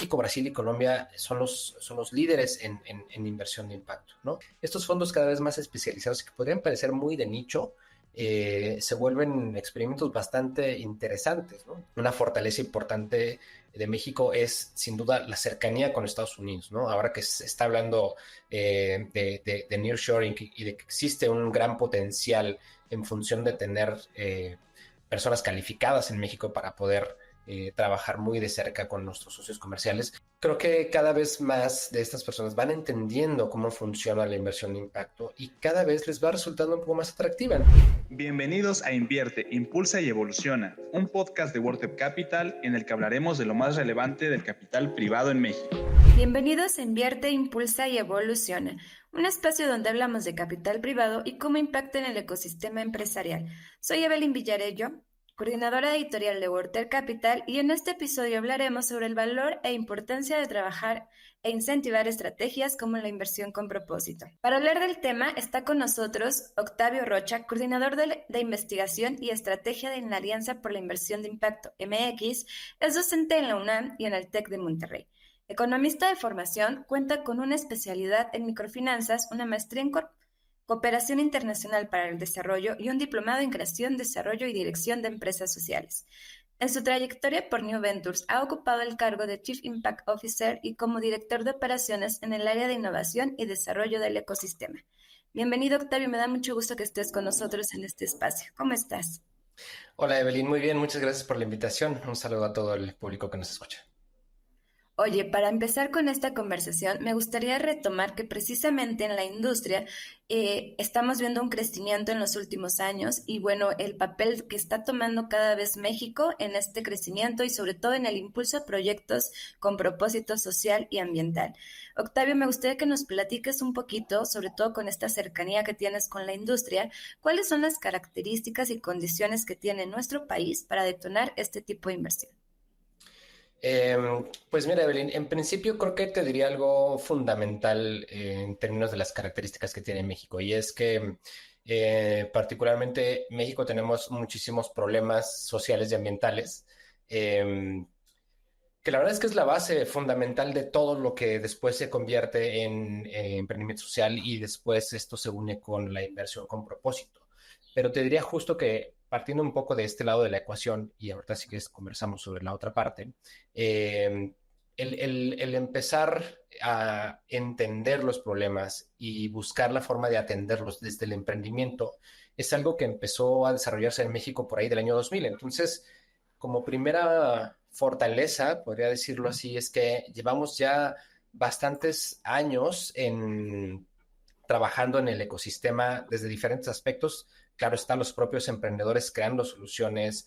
México, Brasil y Colombia son los líderes en inversión de impacto, ¿no? Estos fondos cada vez más especializados que podrían parecer muy de nicho, se vuelven experimentos bastante interesantes, ¿no? Una fortaleza importante de México es sin duda la cercanía con Estados Unidos, ¿no? Ahora que se está hablando de nearshoring y de que existe un gran potencial en función de tener personas calificadas en México para poder trabajar muy de cerca con nuestros socios comerciales. Creo que cada vez más de estas personas van entendiendo cómo funciona la inversión de impacto y cada vez les va resultando un poco más atractiva. Bienvenidos a Invierte, Impulsa y Evoluciona, un podcast de WordTap Capital en el que hablaremos de lo más relevante del capital privado en México. Bienvenidos a Invierte, Impulsa y Evoluciona, un espacio donde hablamos de capital privado y cómo impacta en el ecosistema empresarial. Soy Evelyn Villarello, coordinadora editorial de WordTap Capital, y en este episodio hablaremos sobre el valor e importancia de trabajar e incentivar estrategias como la inversión con propósito. Para hablar del tema está con nosotros Octavio Rocha, coordinador de investigación y estrategia en la Alianza por la Inversión de Impacto, MX, es docente en la UNAM y en el TEC de Monterrey. Economista de formación, cuenta con una especialidad en microfinanzas, una maestría en Cooperación Internacional para el Desarrollo y un diplomado en Creación, Desarrollo y Dirección de Empresas Sociales. En su trayectoria por New Ventures ha ocupado el cargo de Chief Impact Officer y como director de operaciones en el área de innovación y desarrollo del ecosistema. Bienvenido, Octavio, me da mucho gusto que estés con nosotros en este espacio. ¿Cómo estás? Hola Evelyn, muy bien, muchas gracias por la invitación. Un saludo a todo el público que nos escucha. Oye, para empezar con esta conversación, me gustaría retomar que precisamente en la industria estamos viendo un crecimiento en los últimos años y bueno, el papel que está tomando cada vez México en este crecimiento y sobre todo en el impulso a proyectos con propósito social y ambiental. Octavio, me gustaría que nos platiques un poquito, sobre todo con esta cercanía que tienes con la industria, cuáles son las características y condiciones que tiene nuestro país para detonar este tipo de inversión. Pues mira, Evelyn, en principio creo que te diría algo fundamental en términos de las características que tiene México, y es que particularmente México tenemos muchísimos problemas sociales y ambientales, eh, que la verdad es que es la base fundamental de todo lo que después se convierte en emprendimiento social y después esto se une con la inversión con propósito. Pero te diría justo que partiendo un poco de este lado de la ecuación, y ahorita sí que conversamos sobre la otra parte, eh, el empezar a entender los problemas y buscar la forma de atenderlos desde el emprendimiento es algo que empezó a desarrollarse en México por ahí del año 2000. Entonces, como primera fortaleza, podría decirlo así, es que llevamos ya bastantes años trabajando en el ecosistema desde diferentes aspectos. Claro, están los propios emprendedores creando soluciones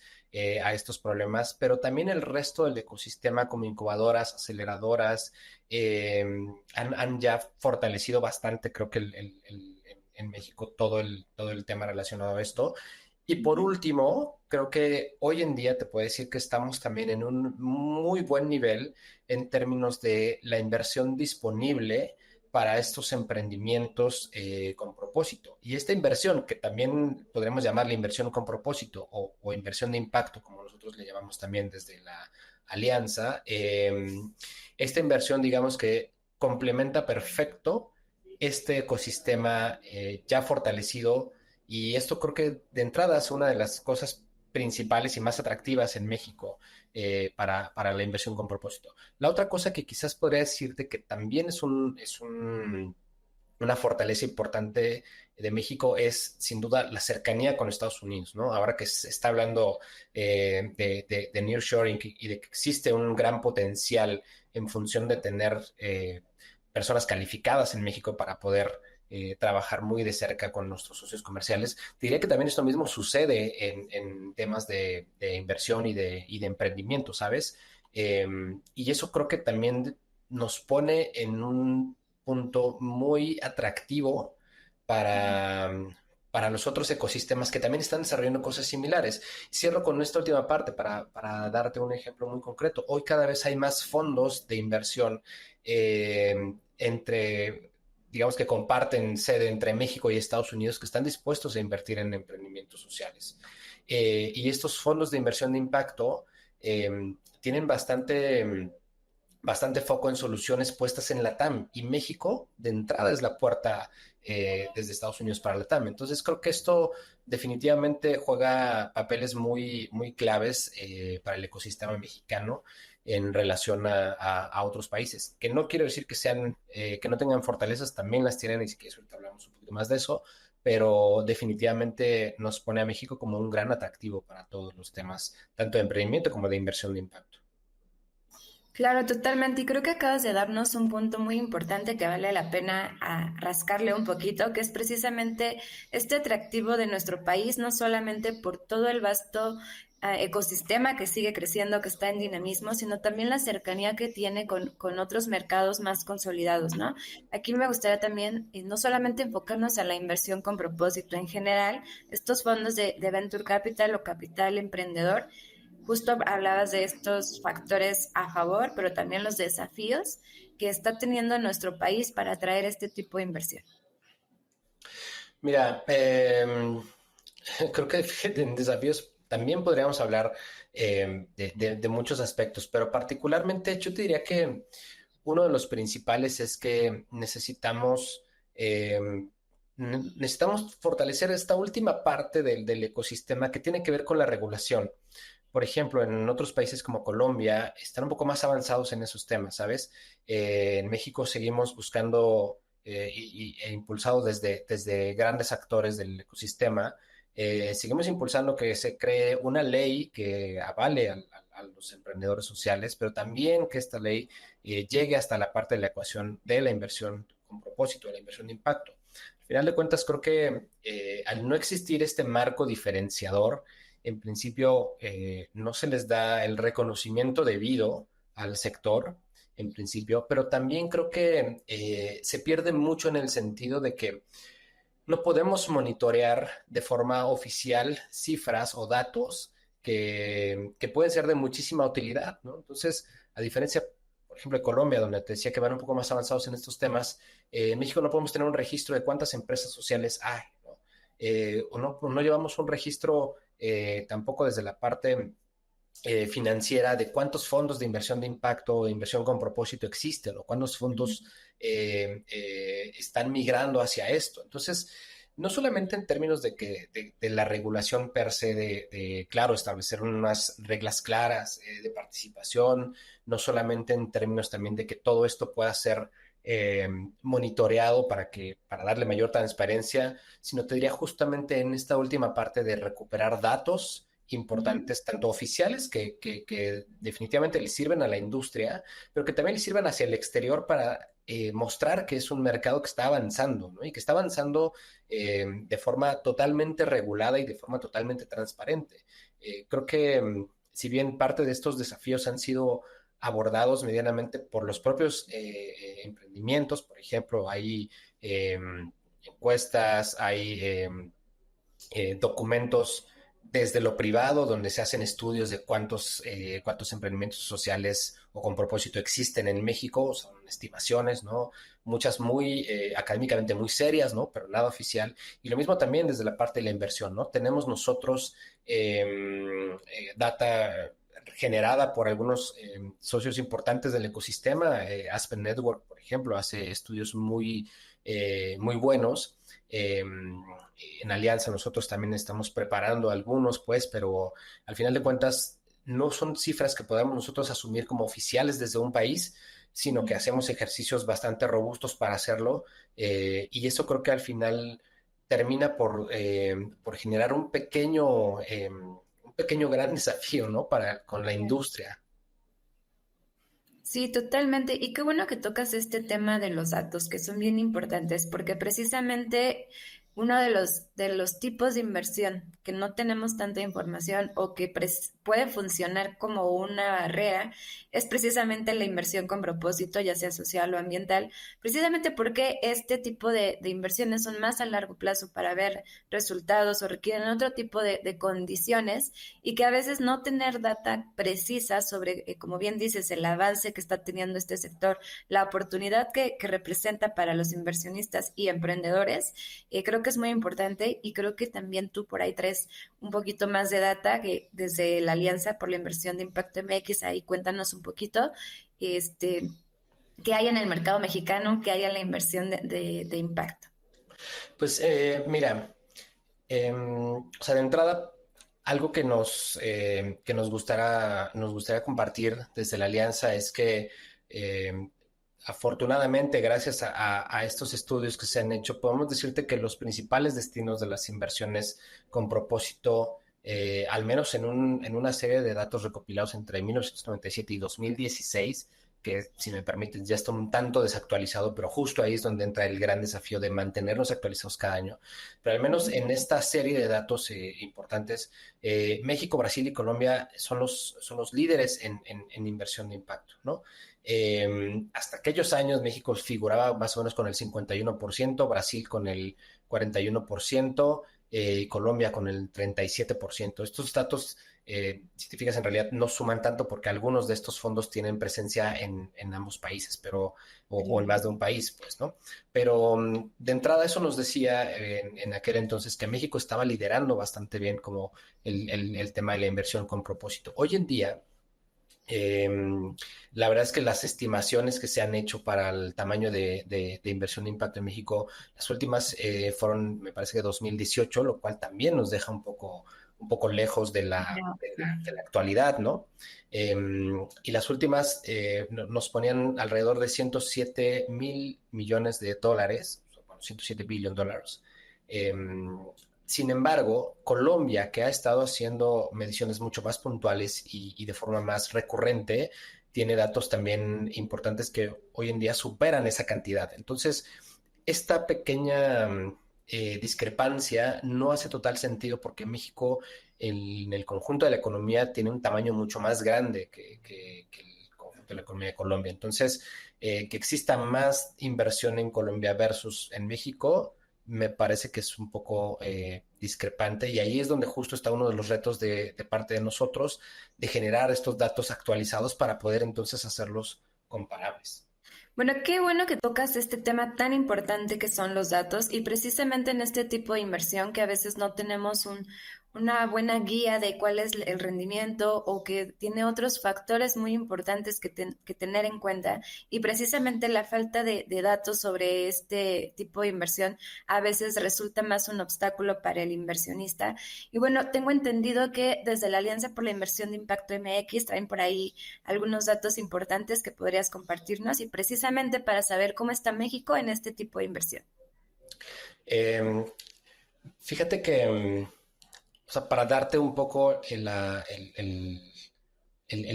a estos problemas, pero también el resto del ecosistema como incubadoras, aceleradoras, eh, han ya fortalecido bastante, creo que en México todo el tema relacionado a esto. Y por último, creo que hoy en día te puedo decir que estamos también en un muy buen nivel en términos de la inversión disponible para estos emprendimientos con propósito. Y esta inversión, que también podríamos llamarla inversión con propósito o inversión de impacto, como nosotros le llamamos también desde la alianza, esta inversión, digamos que complementa perfecto este ecosistema ya fortalecido, y esto creo que de entrada es una de las cosas principales y más atractivas en México para la inversión con propósito. La otra cosa que quizás podría decirte que también una fortaleza importante de México es sin duda la cercanía con Estados Unidos, ¿no? Ahora que se está hablando de nearshoring y de que existe un gran potencial en función de tener personas calificadas en México para poder trabajar muy de cerca con nuestros socios comerciales. Diría que también esto mismo sucede en temas de inversión y de emprendimiento, ¿sabes? Y eso creo que también nos pone en un punto muy atractivo para, para los otros ecosistemas que también están desarrollando cosas similares. Cierro con esta última parte para darte un ejemplo muy concreto. Hoy cada vez hay más fondos de inversión digamos que comparten sede entre México y Estados Unidos, que están dispuestos a invertir en emprendimientos sociales. Y estos fondos de inversión de impacto tienen bastante foco en soluciones puestas en LATAM y México de entrada es la puerta desde Estados Unidos para LATAM. Entonces creo que esto definitivamente juega papeles muy, muy claves para el ecosistema mexicano en relación a otros países, que no quiero decir que sean, que no tengan fortalezas, también las tienen y si quieres ahorita hablamos un poquito más de eso, pero definitivamente nos pone a México como un gran atractivo para todos los temas, tanto de emprendimiento como de inversión de impacto. Claro, totalmente. Y creo que acabas de darnos un punto muy importante que vale la pena rascarle un poquito, que es precisamente este atractivo de nuestro país, no solamente por todo el vasto ecosistema que sigue creciendo, que está en dinamismo, sino también la cercanía que tiene con otros mercados más consolidados, ¿no? Aquí me gustaría también no solamente enfocarnos a la inversión con propósito en general, estos fondos de Venture Capital o capital emprendedor. Justo hablabas de estos factores a favor, pero también los desafíos que está teniendo nuestro país para atraer este tipo de inversión. Mira, creo que fíjate, en desafíos también podríamos hablar de muchos aspectos, pero particularmente yo te diría que uno de los principales es que eh, necesitamos fortalecer esta última parte del ecosistema que tiene que ver con la regulación. Por ejemplo, en otros países como Colombia están un poco más avanzados en esos temas, ¿sabes? En México seguimos buscando e impulsado desde grandes actores del ecosistema, seguimos impulsando que se cree una ley que avale a los emprendedores sociales, pero también que esta ley llegue hasta la parte de la ecuación de la inversión con propósito, de la inversión de impacto. Al final de cuentas, creo que al no existir este marco diferenciador, en principio no se les da el reconocimiento debido al sector, en principio, pero también creo que se pierde mucho en el sentido de que no podemos monitorear de forma oficial cifras o datos que pueden ser de muchísima utilidad, ¿no? Entonces, a diferencia, por ejemplo, de Colombia, donde te decía que van un poco más avanzados en estos temas, en México no podemos tener un registro de cuántas empresas sociales hay, ¿no? O no llevamos un registro tampoco desde la parte financiera de cuántos fondos de inversión de impacto o inversión con propósito existen o cuántos fondos están migrando hacia esto. Entonces, no solamente en términos de la regulación per se, claro, establecer unas reglas claras de participación, no solamente en términos también de que todo esto pueda ser monitoreado para darle mayor transparencia, sino te diría justamente en esta última parte de recuperar datos importantes, tanto oficiales que definitivamente le sirven a la industria, pero que también le sirven hacia el exterior para mostrar que es un mercado que está avanzando, ¿no? Y que está avanzando de forma totalmente regulada y de forma totalmente transparente. Creo que si bien parte de estos desafíos han sido abordados medianamente por los propios emprendimientos, por ejemplo, hay encuestas, hay documentos desde lo privado, donde se hacen estudios de cuántos emprendimientos sociales o con propósito existen en México, son estimaciones, ¿no? Muchas muy académicamente muy serias, ¿no? Pero nada oficial. Y lo mismo también desde la parte de la inversión, ¿no? Tenemos nosotros data generada por algunos socios importantes del ecosistema. Aspen Network, por ejemplo, hace estudios muy buenos. En alianza nosotros también estamos preparando algunos, pues, pero al final de cuentas no son cifras que podamos nosotros asumir como oficiales desde un país, sino que hacemos ejercicios bastante robustos para hacerlo y eso creo que al final termina por generar un pequeño gran desafío, ¿no? Con la industria. Sí, totalmente. Y qué bueno que tocas este tema de los datos, que son bien importantes, porque precisamente uno de los tipos de inversión que no tenemos tanta información o que puede funcionar como una barrera es precisamente la inversión con propósito, ya sea social o ambiental, precisamente porque este tipo de inversiones son más a largo plazo para ver resultados o requieren otro tipo de condiciones y que a veces no tener data precisa sobre, como bien dices, el avance que está teniendo este sector, la oportunidad que representa para los inversionistas y emprendedores, creo que es muy importante y creo que también tú por ahí traes un poquito más de data que desde la Alianza por la Inversión de Impacto MX, ahí cuéntanos un poquito, este, qué hay en el mercado mexicano, qué hay en la inversión de impacto. Pues mira, o sea, de entrada, algo que nos gustaría compartir desde la Alianza es que afortunadamente, gracias a estos estudios que se han hecho, podemos decirte que los principales destinos de las inversiones con propósito, al menos en una serie de datos recopilados entre 1997 y 2016, que si me permiten ya está un tanto desactualizado, pero justo ahí es donde entra el gran desafío de mantenernos actualizados cada año. Pero al menos en esta serie de datos importantes, México, Brasil y Colombia son los líderes en inversión de impacto, ¿no? Hasta aquellos años México figuraba más o menos con el 51%, Brasil con el 41%, Colombia con el 37%. Estos datos, si te fijas, en realidad no suman tanto porque algunos de estos fondos tienen presencia en ambos países, o en más de un país, pues, ¿no? Pero de entrada eso nos decía en aquel entonces que México estaba liderando bastante bien como el tema de la inversión con propósito. Hoy en día, eh, la verdad es que las estimaciones que se han hecho para el tamaño de inversión de impacto en México, las últimas fueron, me parece que 2018, lo cual también nos deja un poco lejos de la actualidad, ¿no? Y las últimas nos ponían alrededor de 107.000 millones de dólares, bueno, 107 billion dólares. Sin embargo, Colombia, que ha estado haciendo mediciones mucho más puntuales y de forma más recurrente, tiene datos también importantes que hoy en día superan esa cantidad. Entonces, esta pequeña discrepancia no hace total sentido porque México en el conjunto de la economía tiene un tamaño mucho más grande que el conjunto de la economía de Colombia. Entonces, que exista más inversión en Colombia versus en México me parece que es un poco discrepante y ahí es donde justo está uno de los retos de parte de nosotros de generar estos datos actualizados para poder entonces hacerlos comparables. Bueno, qué bueno que tocas este tema tan importante que son los datos y precisamente en este tipo de inversión que a veces no tenemos una buena guía de cuál es el rendimiento o que tiene otros factores muy importantes que tener en cuenta y precisamente la falta de datos sobre este tipo de inversión a veces resulta más un obstáculo para el inversionista. Y bueno, tengo entendido que desde la Alianza por la Inversión de Impacto MX traen por ahí algunos datos importantes que podrías compartirnos y precisamente para saber cómo está México en este tipo de inversión. Eh, Fíjate que, o sea, para darte un poco el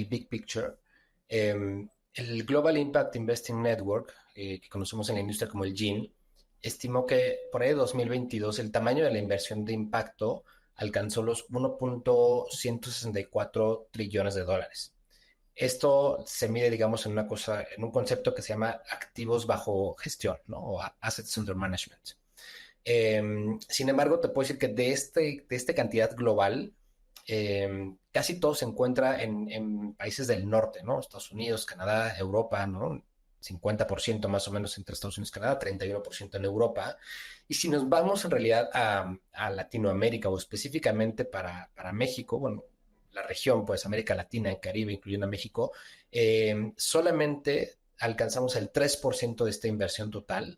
big picture, el Global Impact Investing Network, que conocemos en la industria como el GIN, estimó que por ahí de 2022 el tamaño de la inversión de impacto alcanzó los 1.164 trillones de dólares. Esto se mide, digamos, en una cosa, en un concepto que se llama activos bajo gestión, ¿no? O assets under management. Sin embargo, te puedo decir que de esta cantidad global, casi todo se encuentra en países del norte, ¿no? Estados Unidos, Canadá, Europa, ¿no? 50% más o menos entre Estados Unidos y Canadá, 31% en Europa. Y si nos vamos en realidad a Latinoamérica o específicamente para México, bueno, la región, pues América Latina, el Caribe, incluyendo a México, solamente alcanzamos el 3% de esta inversión total,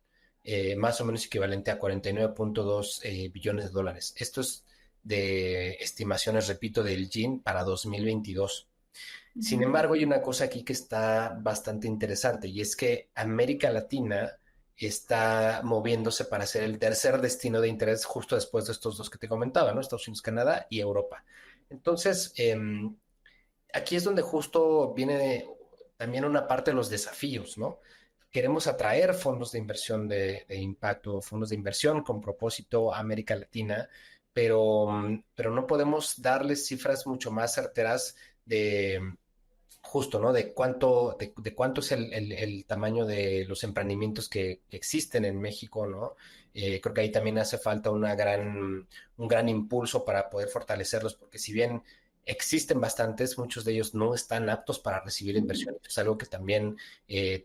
más o menos equivalente a 49.2 billones de dólares. Esto es de estimaciones, repito, del GIN para 2022. Sin embargo, hay una cosa aquí que está bastante interesante y es que América Latina está moviéndose para ser el tercer destino de interés justo después de estos dos que te comentaba, ¿no? Estados Unidos, Canadá y Europa. Entonces, aquí es donde justo viene también una parte de los desafíos, ¿no? Queremos atraer fondos de inversión de impacto, fondos de inversión con propósito a América Latina, pero no podemos darles cifras mucho más certeras de justo, ¿no? De cuánto es el tamaño de los emprendimientos que existen en México, ¿no? Creo que ahí también hace falta un gran impulso para poder fortalecerlos, porque si bien existen bastantes, muchos de ellos no están aptos para recibir inversión. Es algo que también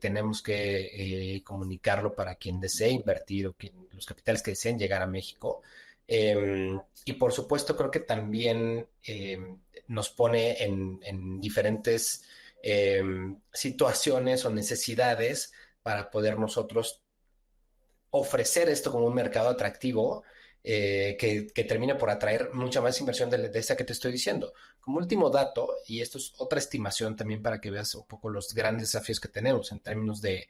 tenemos que comunicarlo para quien desee invertir o los capitales que deseen llegar a México. Y por supuesto, creo que también nos pone en diferentes situaciones o necesidades para poder nosotros ofrecer esto como un mercado atractivo que termine por atraer mucha más inversión de esta que te estoy diciendo. Como último dato, y esto es otra estimación también para que veas un poco los grandes desafíos que tenemos en términos de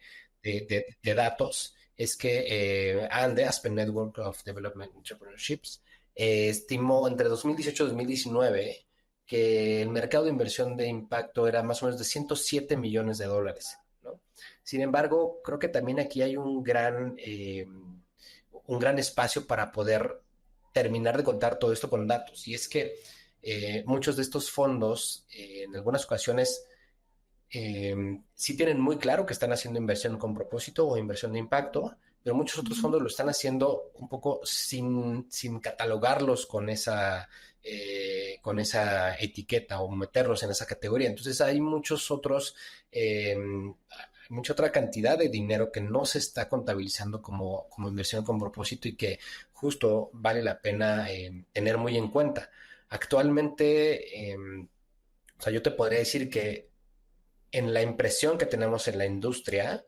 datos, es que ANDE, Aspen Network of Development Entrepreneurships, estimó entre 2018 y 2019 que el mercado de inversión de impacto era más o menos de $107 millones, ¿no? Sin embargo, creo que también aquí hay un gran espacio para poder terminar de contar todo esto con datos. Y es que muchos de estos fondos, en algunas ocasiones, sí tienen muy claro que están haciendo inversión con propósito o inversión de impacto, pero muchos otros fondos lo están haciendo un poco sin catalogarlos con esa etiqueta o meterlos en esa categoría. Entonces hay mucha otra cantidad de dinero que no se está contabilizando como inversión con propósito y que justo vale la pena tener muy en cuenta. Actualmente, o sea, yo te podría decir que en la impresión que tenemos en la industria,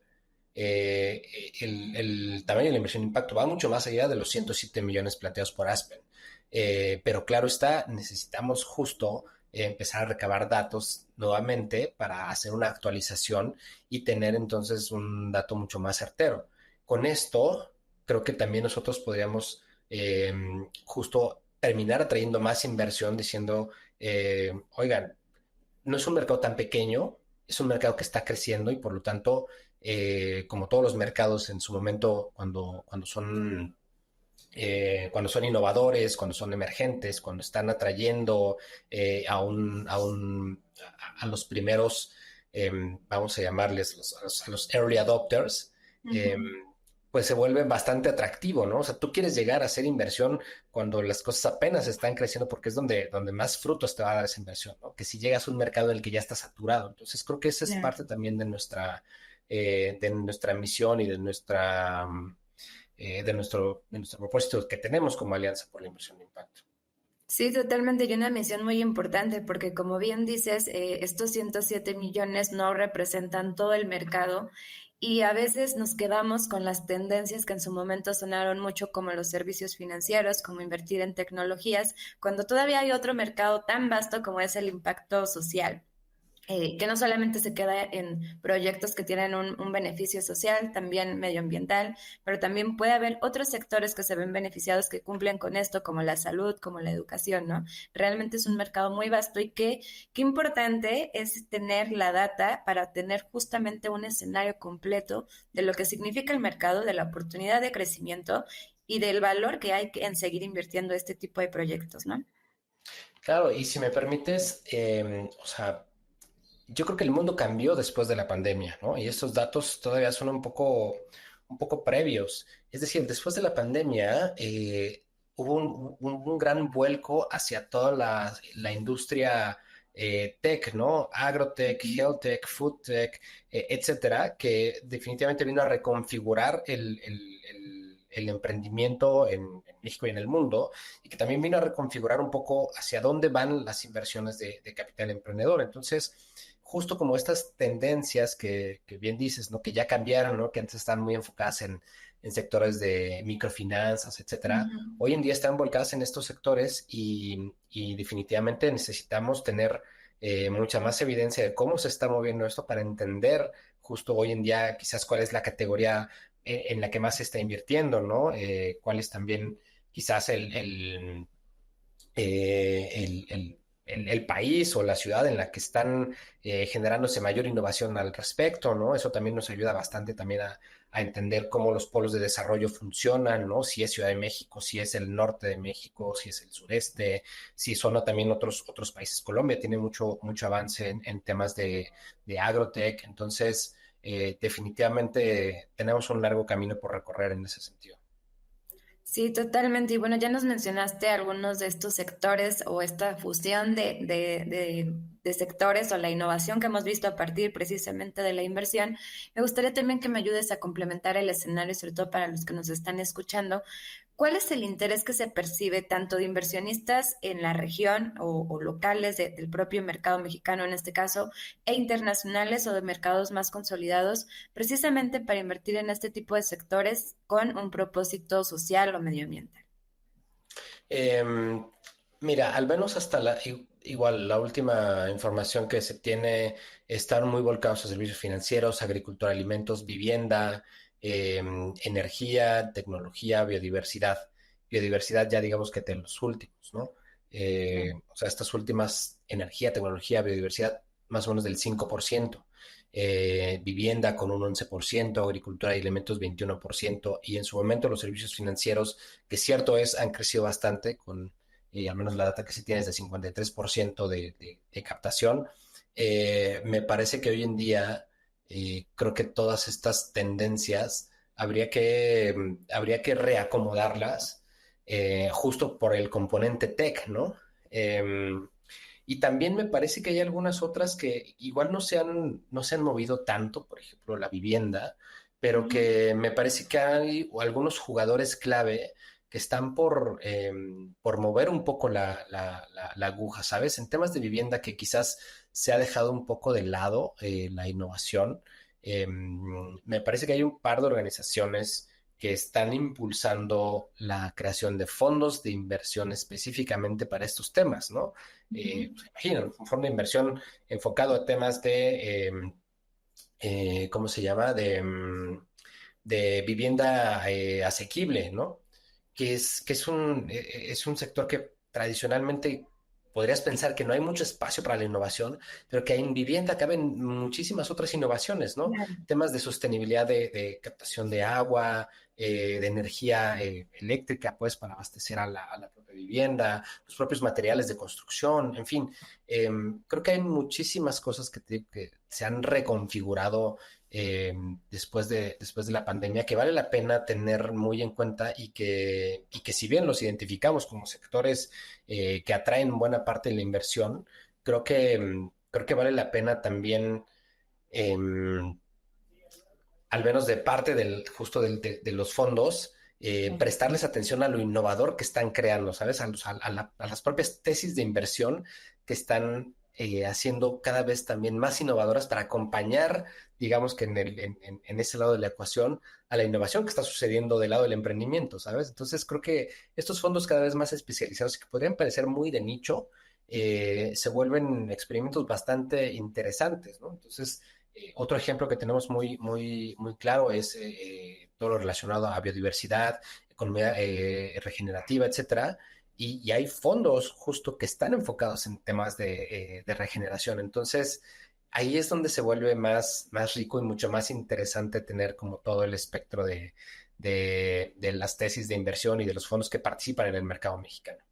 el tamaño de la inversión de impacto va mucho más allá de los 107 millones planteados por Aspen. Pero claro está, necesitamos justo empezar a recabar datos nuevamente para hacer una actualización y tener entonces un dato mucho más certero. Con esto, creo que también nosotros podríamos justo terminar atrayendo más inversión diciendo, oigan, no es un mercado tan pequeño, es un mercado que está creciendo y por lo tanto, como todos los mercados en su momento, cuando son innovadores, cuando son emergentes, cuando están atrayendo a los primeros, vamos a llamarles a los early adopters, pues se vuelve bastante atractivo, ¿no? O sea, tú quieres llegar a hacer inversión cuando las cosas apenas están creciendo porque es donde más frutos te va a dar esa inversión, ¿no? Que si llegas a un mercado en el que ya está saturado. Entonces, creo que esa es Claro. parte también de nuestra misión y de nuestro propósito que tenemos como Alianza por la Inversión de Impacto. Sí, totalmente, y una misión muy importante porque como bien dices, estos 107 millones no representan todo el mercado y a veces nos quedamos con las tendencias que en su momento sonaron mucho como los servicios financieros, como invertir en tecnologías, cuando todavía hay otro mercado tan vasto como es el impacto social. Que no solamente se queda en proyectos que tienen un beneficio social, también medioambiental, pero también puede haber otros sectores que se ven beneficiados que cumplen con esto, como la salud, como la educación, ¿no? Realmente es un mercado muy vasto y qué importante es tener la data para tener justamente un escenario completo de lo que significa el mercado, de la oportunidad de crecimiento y del valor que hay en seguir invirtiendo este tipo de proyectos, ¿no? Claro, y si me permites, o sea, yo creo que el mundo cambió después de la pandemia, ¿no? Y estos datos todavía son un poco previos. Es decir, después de la pandemia hubo un gran vuelco hacia toda la industria tech, ¿no? Agrotech, health tech, food tech, etcétera, que definitivamente vino a reconfigurar el emprendimiento en México y en el mundo, y que también vino a reconfigurar un poco hacia dónde van las inversiones de capital emprendedor. Entonces, justo como estas tendencias que bien dices, ¿no? Que ya cambiaron, ¿no? Que antes estaban muy enfocadas en sectores de microfinanzas, etcétera, Ujú. hoy en día están volcadas en estos sectores y definitivamente necesitamos tener mucha más evidencia de cómo se está moviendo esto para entender justo hoy en día quizás cuál es la categoría en la que más se está invirtiendo, ¿no? Cuál es también quizás el país o la ciudad en la que están generándose mayor innovación al respecto, ¿no? Eso también nos ayuda bastante también a entender cómo los polos de desarrollo funcionan, ¿no? Si es Ciudad de México, si es el norte de México, si es el sureste, si son también otros países. Colombia tiene mucho avance en temas de agrotech, entonces definitivamente tenemos un largo camino por recorrer en ese sentido. Sí, totalmente. Y bueno, ya nos mencionaste algunos de estos sectores o esta fusión de sectores o la innovación que hemos visto a partir precisamente de la inversión. Me gustaría también que me ayudes a complementar el escenario, sobre todo para los que nos están escuchando. ¿Cuál es el interés que se percibe tanto de inversionistas en la región o locales del propio mercado mexicano en este caso, e internacionales o de mercados más consolidados, precisamente para invertir en este tipo de sectores con un propósito social o medioambiental? Em, Mira, al menos hasta igual la última información que se tiene están muy volcados a servicios financieros, agricultura, alimentos, vivienda, energía, tecnología, biodiversidad. Biodiversidad ya digamos que de los últimos, ¿no? O sea, estas últimas, energía, tecnología, biodiversidad, más o menos del 5%. Vivienda con un 11%, agricultura y alimentos 21%, y en su momento los servicios financieros, que cierto es, han crecido bastante, con al menos la data que se tiene es de 53% de captación. Me parece que hoy en día creo que todas estas tendencias habría que reacomodarlas justo por el componente tech, ¿no? Y también me parece que hay algunas otras que igual no se han movido tanto, por ejemplo, la vivienda, pero Ujú. que me parece que hay algunos jugadores clave que están por mover un poco la aguja, ¿sabes? En temas de vivienda que quizás se ha dejado un poco de lado la innovación. Me parece que hay un par de organizaciones que están impulsando la creación de fondos de inversión específicamente para estos temas, ¿no? Ujú. Pues, imaginen, un fondo de inversión enfocado a temas ¿cómo se llama? De vivienda asequible, ¿no? Es un sector que tradicionalmente podrías pensar que no hay mucho espacio para la innovación, pero que en vivienda caben muchísimas otras innovaciones, ¿no? Claro. Temas de sostenibilidad de captación de agua, de energía eléctrica, pues, para abastecer a la propia vivienda, los propios materiales de construcción, en fin. Creo que hay muchísimas cosas que se han reconfigurado eh, después de la pandemia que vale la pena tener muy en cuenta y que si bien los identificamos como sectores que atraen buena parte de la inversión, creo que vale la pena también, eh, al menos de parte justo de los fondos, prestarles atención a lo innovador que están creando, ¿sabes? A las propias tesis de inversión que están haciendo cada vez también más innovadoras para acompañar, digamos que en ese lado de la ecuación, a la innovación que está sucediendo del lado del emprendimiento, ¿sabes? Entonces creo que estos fondos cada vez más especializados que podrían parecer muy de nicho, se vuelven experimentos bastante interesantes, ¿no? Entonces, otro ejemplo que tenemos muy claro es todo lo relacionado a biodiversidad, economía regenerativa, etcétera. Y hay fondos justo que están enfocados en temas de regeneración. Entonces, ahí es donde se vuelve más rico y mucho más interesante tener como todo el espectro de las tesis de inversión y de los fondos que participan en el mercado mexicano.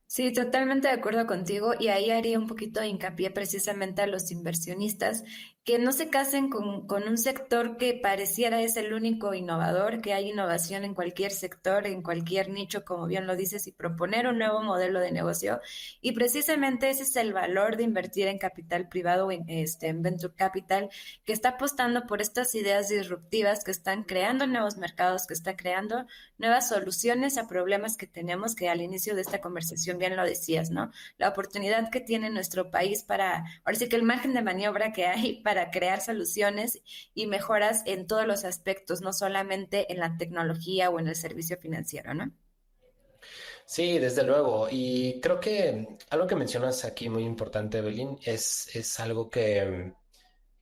Sí, totalmente de acuerdo contigo y ahí haría un poquito de hincapié precisamente a los inversionistas que no se casen con un sector que pareciera es el único innovador, que hay innovación en cualquier sector, en cualquier nicho, como bien lo dices, y proponer un nuevo modelo de negocio. Y precisamente ese es el valor de invertir en capital privado, en venture capital, que está apostando por estas ideas disruptivas que están creando nuevos mercados, que está creando nuevas soluciones a problemas que tenemos, que al inicio de esta conversación bien lo decías, ¿no? La oportunidad que tiene nuestro país para, ahora sí que el margen de maniobra que hay para crear soluciones y mejoras en todos los aspectos, no solamente en la tecnología o en el servicio financiero, ¿no? Sí, desde luego. Y creo que algo que mencionas aquí muy importante, Evelyn, es algo que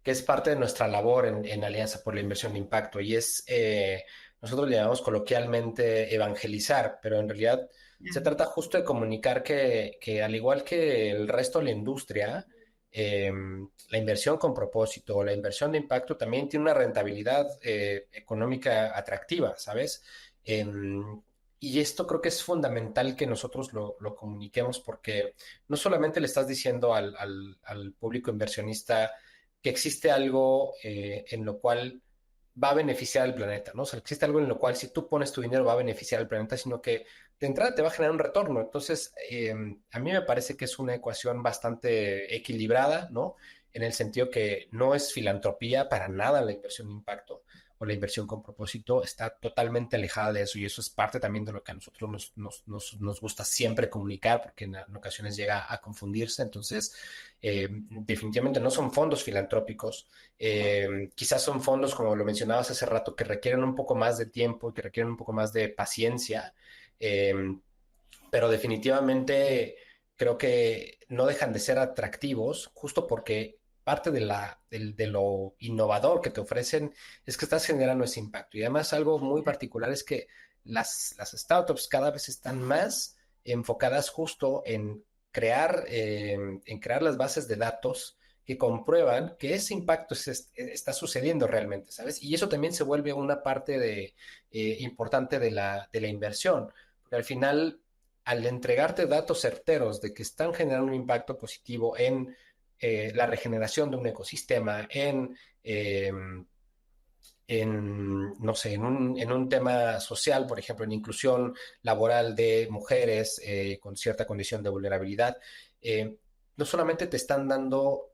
es parte de nuestra labor en Alianza por la Inversión de Impacto y nosotros le llamamos coloquialmente evangelizar, pero en realidad se trata justo de comunicar que al igual que el resto de la industria, la inversión con propósito, la inversión de impacto también tiene una rentabilidad económica atractiva, ¿sabes? Y esto creo que es fundamental que nosotros lo comuniquemos porque no solamente le estás diciendo al público inversionista que existe algo en lo cual va a beneficiar al planeta, ¿no? O sea, existe algo en lo cual si tú pones tu dinero va a beneficiar al planeta, sino que de entrada te va a generar un retorno. Entonces, a mí me parece que es una ecuación bastante equilibrada, ¿no? En el sentido que no es filantropía para nada la inversión de impacto o la inversión con propósito, está totalmente alejada de eso y eso es parte también de lo que a nosotros nos gusta siempre comunicar porque en ocasiones llega a confundirse. Entonces, definitivamente no son fondos filantrópicos, quizás son fondos, como lo mencionabas hace rato, que requieren un poco más de tiempo y que requieren un poco más de paciencia, eh, pero definitivamente creo que no dejan de ser atractivos justo porque parte de lo innovador que te ofrecen es que estás generando ese impacto. Y además algo muy particular es que las startups cada vez están más enfocadas justo en crear las bases de datos que comprueban que ese impacto está sucediendo realmente, ¿sabes? Y eso también se vuelve una parte importante de la inversión, porque al final, al entregarte datos certeros de que están generando un impacto positivo en la regeneración de un ecosistema, no sé, en un tema social, por ejemplo, en inclusión laboral de mujeres con cierta condición de vulnerabilidad, eh, no solamente te están dando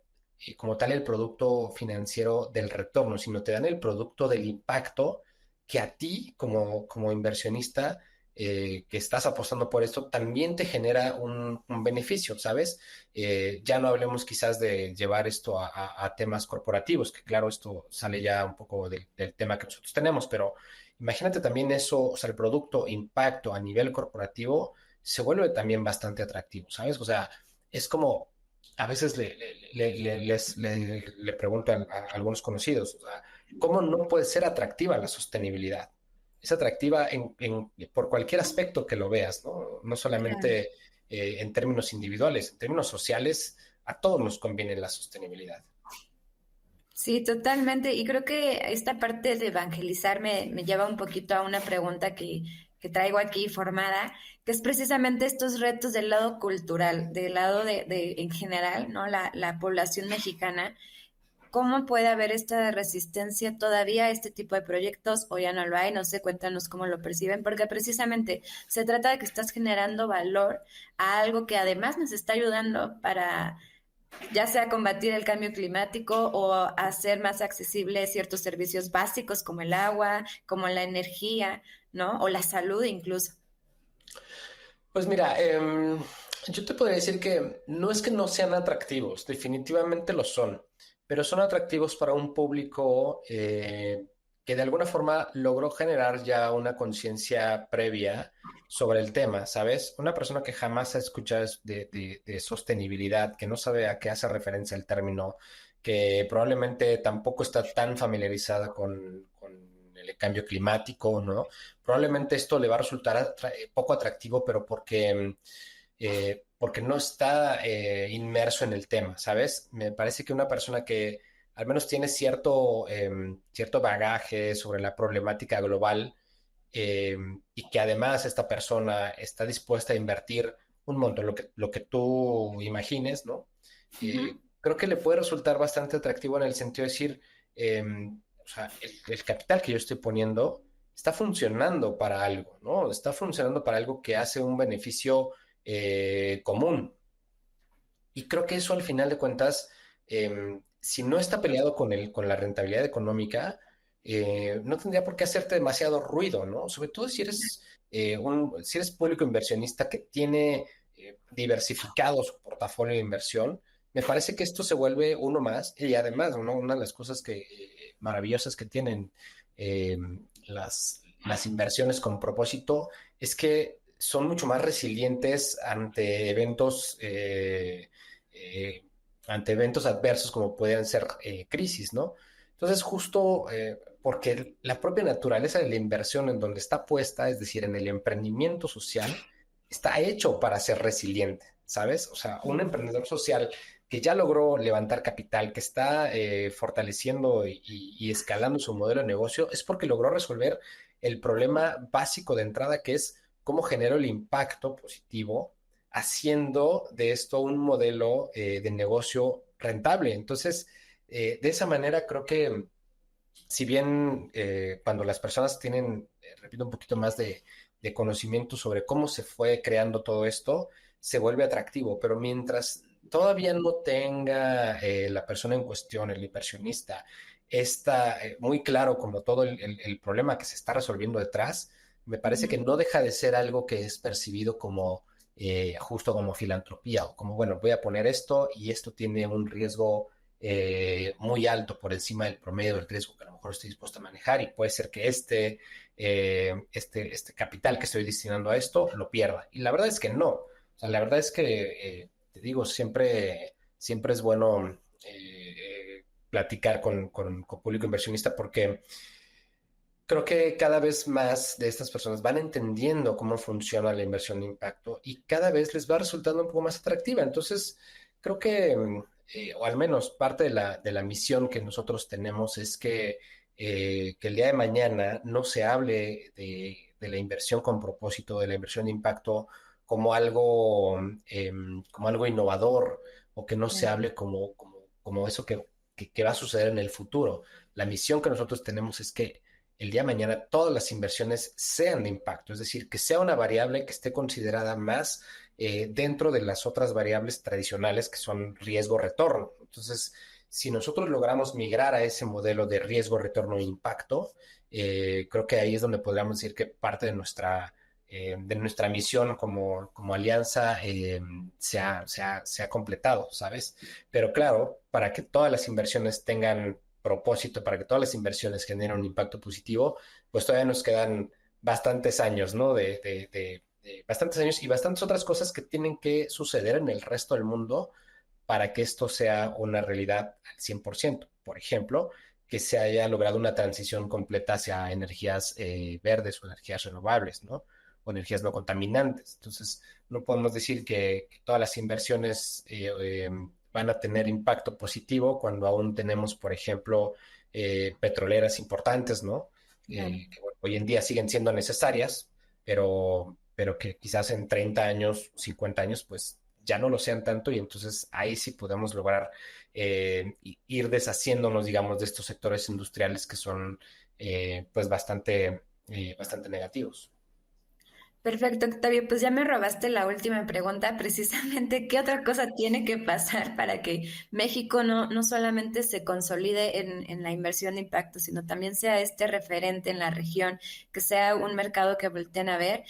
como tal el producto financiero del retorno, sino te dan el producto del impacto que a ti como inversionista que estás apostando por esto también te genera un beneficio, ¿sabes? Ya no hablemos quizás de llevar esto a temas corporativos, que claro, esto sale ya un poco del tema que nosotros tenemos, pero imagínate también eso, o sea, el producto impacto a nivel corporativo se vuelve también bastante atractivo, ¿sabes? O sea, es como, a veces le pregunto a algunos conocidos, o sea, ¿cómo no puede ser atractiva la sostenibilidad? Es atractiva por cualquier aspecto que lo veas, ¿no? No Claro. solamente en términos individuales, en términos sociales, a todos nos conviene la sostenibilidad. Sí, totalmente. Y creo que esta parte de evangelizar me lleva un poquito a una pregunta que traigo aquí formada, que es precisamente estos retos del lado cultural, del lado en general, ¿no? La población mexicana. ¿Cómo puede haber esta resistencia todavía a este tipo de proyectos o ya no lo hay? No sé, cuéntanos cómo lo perciben, porque precisamente se trata de que estás generando valor a algo que además nos está ayudando para ya sea combatir el cambio climático o hacer más accesibles ciertos servicios básicos como el agua, como la energía, ¿no? O la salud incluso. Pues mira, yo te podría decir que no sean atractivos, definitivamente lo son, pero son atractivos para un público que de alguna forma logró generar ya una conciencia previa sobre el tema, ¿sabes? Una persona que jamás ha escuchado de sostenibilidad, que no sabe a qué hace referencia el término, que probablemente tampoco está tan familiarizada con el cambio climático, ¿no? Probablemente esto le va a resultar poco atractivo, pero porque no está inmerso en el tema, ¿sabes? Me parece que una persona que al menos tiene cierto bagaje sobre la problemática global y que además esta persona está dispuesta a invertir un monto, lo que tú imagines, ¿no? Ujú. Creo que le puede resultar bastante atractivo en el sentido de decir, o sea, el capital que yo estoy poniendo está funcionando para algo, ¿no? Está funcionando para algo que hace un beneficio común. Y creo que eso al final de cuentas, si no está peleado con la rentabilidad económica, no tendría por qué hacerte demasiado ruido, ¿no? Sobre todo si eres público inversionista que tiene diversificado su portafolio de inversión, me parece que esto se vuelve uno más y además, ¿no? Una de las cosas maravillosas que tienen eh, las inversiones con propósito es que son mucho más resilientes eh, ante eventos adversos como pueden ser crisis, ¿no? Entonces, justo porque la propia naturaleza de la inversión en donde está puesta, es decir, en el emprendimiento social, está hecho para ser resiliente, ¿sabes? O sea, un emprendedor social que ya logró levantar capital, que está fortaleciendo y escalando su modelo de negocio, es porque logró resolver el problema básico de entrada, que es cómo genero el impacto positivo haciendo de esto un modelo de negocio rentable. Entonces, de esa manera creo que si bien cuando las personas tienen, repito, un poquito más de conocimiento sobre cómo se fue creando todo esto, se vuelve atractivo, pero mientras todavía no tenga la persona en cuestión, el inversionista, está muy claro como todo el problema que se está resolviendo detrás, me parece que Ujú. no deja de ser algo que es percibido como justo como filantropía o como, bueno, voy a poner esto y esto tiene un riesgo muy alto por encima del promedio del riesgo que a lo mejor estoy dispuesto a manejar y puede ser que este capital que estoy destinando a esto lo pierda. Y la verdad es que no. O sea, la verdad es que, te digo, siempre es bueno platicar con público inversionista porque creo que cada vez más de estas personas van entendiendo cómo funciona la inversión de impacto y cada vez les va resultando un poco más atractiva. Entonces, creo que, o al menos parte de la misión que nosotros tenemos es que el día de mañana no se hable de la inversión con propósito, de la inversión de impacto como algo innovador o que no se Claro. hable como eso que va a suceder en el futuro. La misión que nosotros tenemos es que el día de mañana todas las inversiones sean de impacto, es decir, que sea una variable que esté considerada más dentro de las otras variables tradicionales que son riesgo-retorno. Entonces, si nosotros logramos migrar a ese modelo de riesgo, retorno e impacto, creo que ahí es donde podríamos decir que parte de nuestra misión como alianza se ha completado, ¿sabes? Pero claro, para que todas las inversiones tengan propósito, para que todas las inversiones generen un impacto positivo, pues todavía nos quedan bastantes años, ¿no? De bastantes años y bastantes otras cosas que tienen que suceder en el resto del mundo para que esto sea una realidad al 100%. Por ejemplo, que se haya logrado una transición completa hacia energías verdes o energías renovables, ¿no? O energías no contaminantes. Entonces, no podemos decir que todas las inversiones van a tener impacto positivo cuando aún tenemos, por ejemplo, petroleras importantes, ¿no? Claro. Que bueno, hoy en día siguen siendo necesarias, pero que quizás en 30 años, 50 años, pues ya no lo sean tanto y entonces ahí sí podemos lograr ir deshaciéndonos, digamos, de estos sectores industriales que son pues bastante negativos. Perfecto, Octavio. Pues ya me robaste la última pregunta, precisamente, ¿qué otra cosa tiene que pasar para que México no solamente se consolide en la inversión de impacto, sino también sea este referente en la región, que sea un mercado que volteen a ver?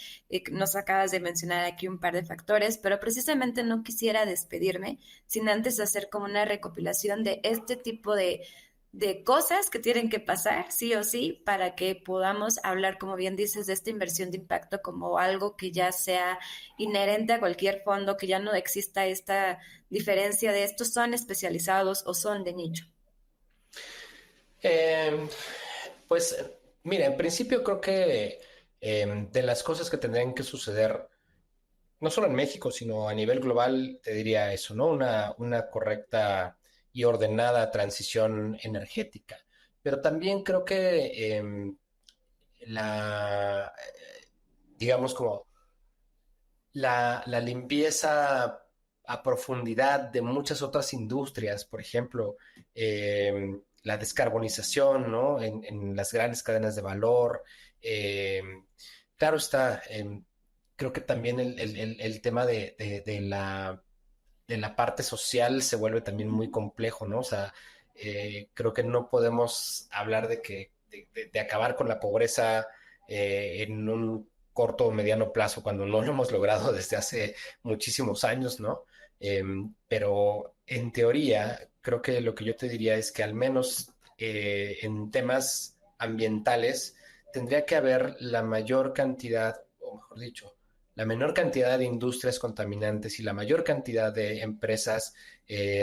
Nos acabas de mencionar aquí un par de factores, pero precisamente no quisiera despedirme sin antes hacer como una recopilación de este tipo de cosas que tienen que pasar, sí o sí, para que podamos hablar, como bien dices, de esta inversión de impacto como algo que ya sea inherente a cualquier fondo, que ya no exista esta diferencia de estos son especializados o son de nicho. Eh, pues mira, en principio creo que de las cosas que tendrían que suceder, no solo en México, sino a nivel global, te diría eso, ¿no? Una correcta y ordenada transición energética. Pero también creo que digamos como la limpieza a profundidad de muchas otras industrias, por ejemplo, la descarbonización, ¿no? En las grandes cadenas de valor. eh, claro está, creo que también el tema de la parte social se vuelve también muy complejo, ¿no? O sea, creo que no podemos hablar de acabar con la pobreza en un corto o mediano plazo cuando no lo hemos logrado desde hace muchísimos años, ¿no? Pero en teoría, creo que lo que yo te diría es que al menos en temas ambientales tendría que haber la mayor cantidad, o mejor dicho, la menor cantidad de industrias contaminantes y la mayor cantidad de empresas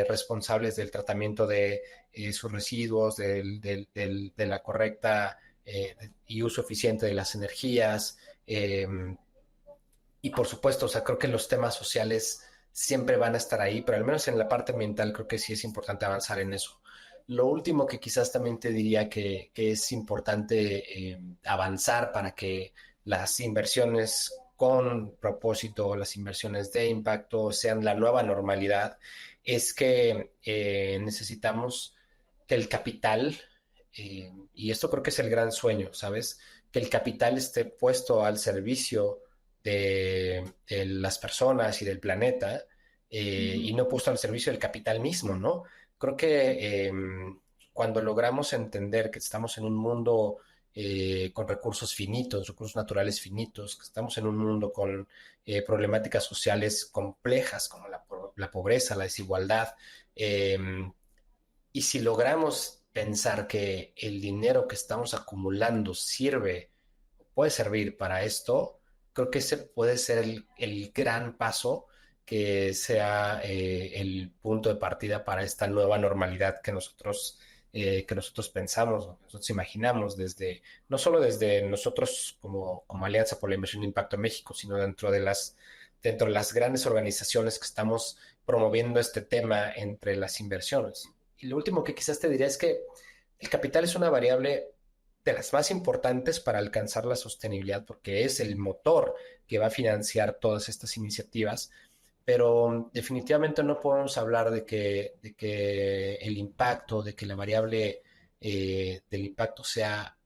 responsables del tratamiento de sus residuos, de la correcta y uso eficiente de las energías. Y por supuesto, o sea, creo que los temas sociales siempre van a estar ahí, pero al menos en la parte ambiental creo que sí es importante avanzar en eso. Lo último que quizás también te diría que es importante avanzar para que las inversiones con propósito, las inversiones de impacto sean la nueva normalidad, es que necesitamos que el capital Y esto creo que es el gran sueño, ¿sabes? Que el capital esté puesto al servicio de las personas y del planeta, y no puesto al servicio del capital mismo, ¿no? Creo que cuando logramos entender que estamos en un mundo con recursos finitos, recursos naturales finitos, que estamos en un mundo con problemáticas sociales complejas como la pobreza, la desigualdad, eh, y si logramos pensar que el dinero que estamos acumulando puede servir para esto, creo que ese puede ser el gran paso que sea el punto de partida para esta nueva normalidad que nosotros pensamos, que nosotros imaginamos no solo desde nosotros como Alianza por la Inversión de Impacto en México, sino dentro de las grandes organizaciones que estamos promoviendo este tema entre las inversiones. Y lo último que quizás te diría es que el capital es una variable de las más importantes para alcanzar la sostenibilidad, porque es el motor que va a financiar todas estas iniciativas, pero definitivamente no podemos hablar de que el impacto, de que la variable del impacto sea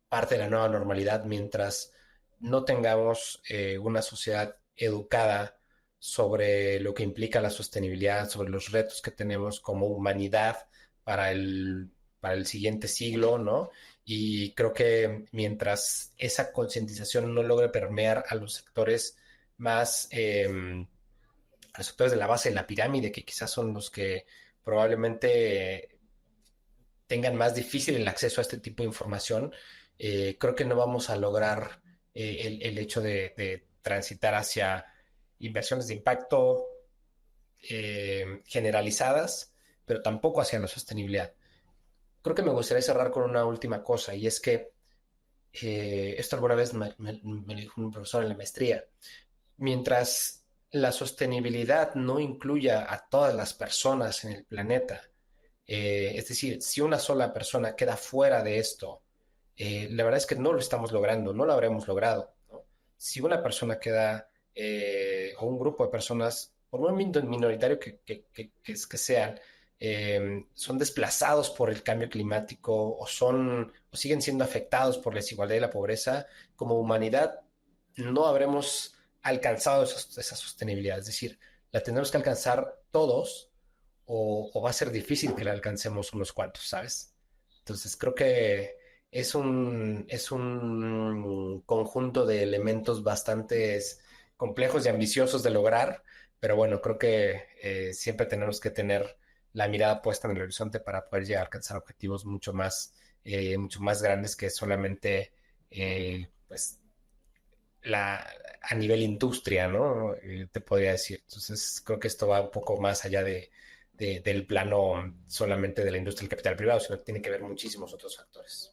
parte de la nueva normalidad mientras no tengamos una sociedad educada sobre lo que implica la sostenibilidad, sobre los retos que tenemos como humanidad para para el siguiente siglo, ¿no? Y creo que mientras esa concientización no logre permear a los sectores más, a los sectores de la base de la pirámide, que quizás son los que probablemente tengan más difícil el acceso a este tipo de información, creo que no vamos a lograr el hecho de transitar hacia inversiones de impacto generalizadas, pero tampoco hacia la sostenibilidad. Creo que me gustaría cerrar con una última cosa, y es que esto alguna vez me dijo un profesor en la maestría: mientras la sostenibilidad no incluya a todas las personas en el planeta, es decir, si una sola persona queda fuera de esto, la verdad es que no lo estamos logrando, no lo habremos logrado, ¿no? Si una persona queda, o un grupo de personas, por muy minoritario que sean, son desplazados por el cambio climático o siguen siendo afectados por la desigualdad y la pobreza, como humanidad no habremos alcanzado esa sostenibilidad. Es decir, la tendremos que alcanzar todos, o va a ser difícil que la alcancemos unos cuantos, ¿sabes? Entonces creo que es un conjunto de elementos bastante complejos y ambiciosos de lograr, pero bueno, creo que siempre tenemos que tener la mirada puesta en el horizonte para poder llegar a alcanzar objetivos mucho más grandes que solamente pues a nivel industria, ¿no? Te podría decir. Entonces, creo que esto va un poco más allá del plano solamente de la industria del capital privado, sino que tiene que ver muchísimos otros factores.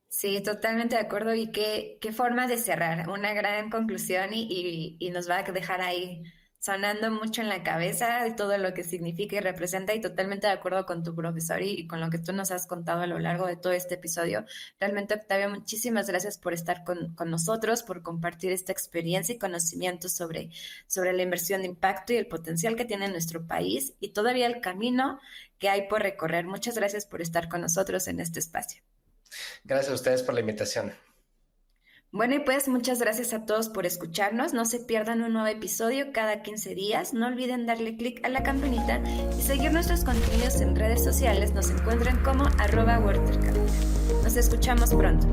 Sí, totalmente de acuerdo. Y qué forma de cerrar, una gran conclusión y nos va a dejar ahí sonando mucho en la cabeza de todo lo que significa y representa, y totalmente de acuerdo con tu profesor y con lo que tú nos has contado a lo largo de todo este episodio. Realmente, Octavio, muchísimas gracias por estar con nosotros, por compartir esta experiencia y conocimiento sobre la inversión de impacto y el potencial que tiene nuestro país y todavía el camino que hay por recorrer. Muchas gracias por estar con nosotros en este espacio. Gracias a ustedes por la invitación. Bueno, y pues muchas gracias a todos por escucharnos. No se pierdan un nuevo episodio cada 15 días. No olviden darle clic a la campanita y seguir nuestros contenidos en redes sociales. Nos encuentran como @WorterCap. Nos escuchamos pronto.